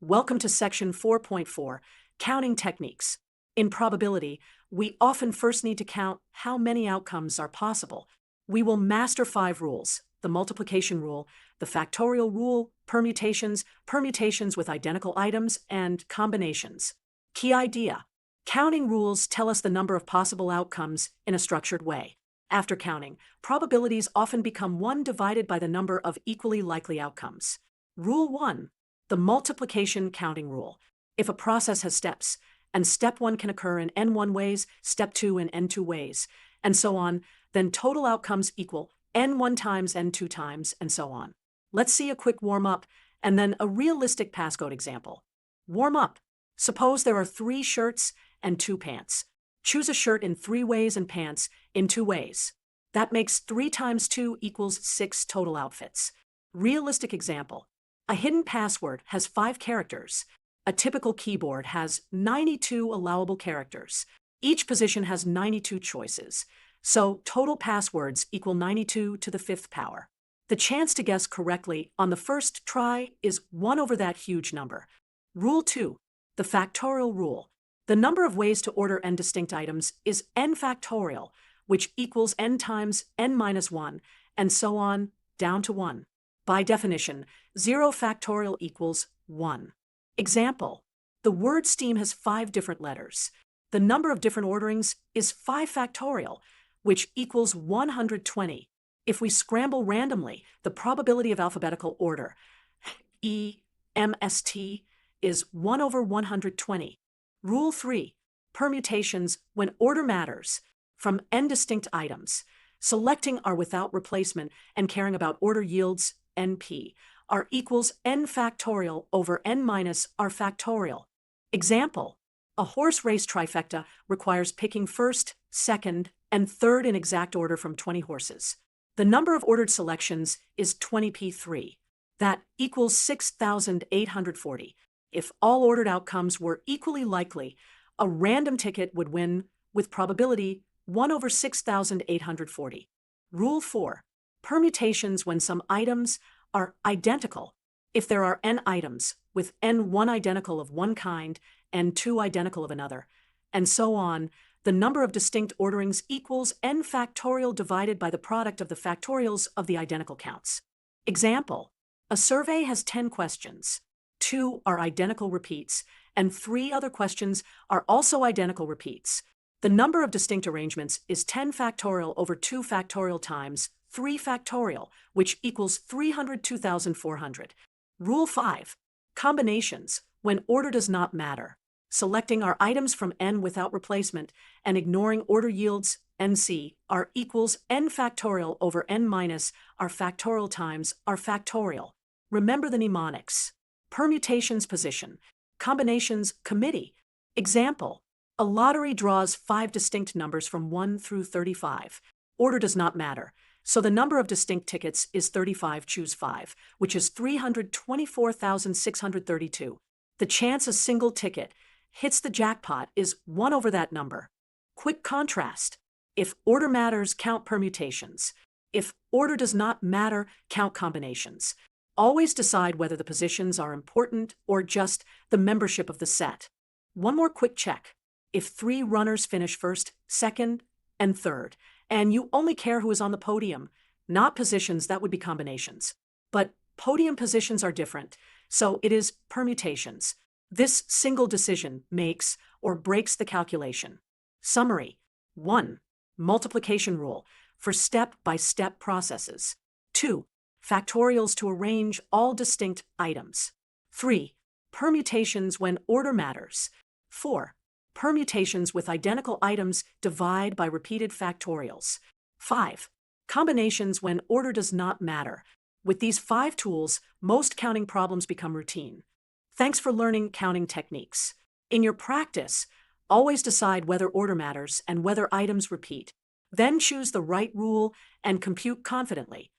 Welcome to section 4.4, Counting Techniques. In probability, we often first need to count how many outcomes are possible. We will master 5 rules: the multiplication rule, the factorial rule, permutations, permutations with identical items, and combinations. Key idea: counting rules tell us the number of possible outcomes in a structured way. After counting, probabilities often become 1 divided by the number of equally likely outcomes. Rule 1. The multiplication counting rule. If a process has steps, and step 1 can occur in n1 ways, step 2 in n2 ways, and so on, then total outcomes equal n1 times n2 times, and so on. Let's see a quick warm-up, and then a realistic passcode example. Warm-up. Suppose there are 3 shirts and 2 pants. Choose a shirt in 3 ways and pants in 2 ways. That makes 3 times 2 equals 6 total outfits. Realistic example. A hidden password has 5 characters. A typical keyboard has 92 allowable characters. Each position has 92 choices. So total passwords equal 92 to the 5th power. The chance to guess correctly on the first try is 1 over that huge number. Rule 2. The factorial rule. The number of ways to order n distinct items is n factorial, which equals n times n minus 1, and so on, down to 1. By definition, 0 factorial equals 1. Example: the word steam has 5 different letters. The number of different orderings is 5 factorial, which equals 120. If we scramble randomly, the probability of alphabetical order, EMST, is 1 over 120. Rule 3. Permutations when order matters. From n distinct items, selecting our without replacement and caring about order yields, NP, are equals n factorial over n minus r factorial. Example: a horse race trifecta requires picking first, second, and third in exact order from 20 horses. The number of ordered selections is 20p3. That equals 6,840. If all ordered outcomes were equally likely, a random ticket would win with probability 1 over 6,840. Rule 4. Permutations when some items are identical. If there are n items, with n1 identical of one kind, n2 identical of another, and so on, the number of distinct orderings equals n factorial divided by the product of the factorials of the identical counts. Example: a survey has 10 questions. 2 are identical repeats, and 3 other questions are also identical repeats. The number of distinct arrangements is 10 factorial over 2 factorial times 3 factorial, which equals 302,400. Rule 5. Combinations when order does not matter. Selecting our items from n without replacement and ignoring order yields, NC, are equals n factorial over n minus r factorial times r factorial. Remember the mnemonics. Permutations position. Combinations committee. Example: a lottery draws 5 distinct numbers from 1 through 35. Order does not matter, so the number of distinct tickets is 35, choose 5, which is 324,632. The chance a single ticket hits the jackpot is 1 over that number. Quick contrast: if order matters, count permutations. If order does not matter, count combinations. Always decide whether the positions are important or just the membership of the set. One more quick check. If 3 runners finish first, second, and third, and you only care who is on the podium, not positions, that would be combinations. But podium positions are different, so it is permutations. This single decision makes or breaks the calculation. Summary: 1. Multiplication rule for step-by-step processes. 2. Factorials to arrange all distinct items. 3. Permutations when order matters. 4. Permutations with identical items divide by repeated factorials. 5. Combinations when order does not matter. With these 5 tools, most counting problems become routine. Thanks for learning counting techniques. In your practice, always decide whether order matters and whether items repeat. Then choose the right rule and compute confidently.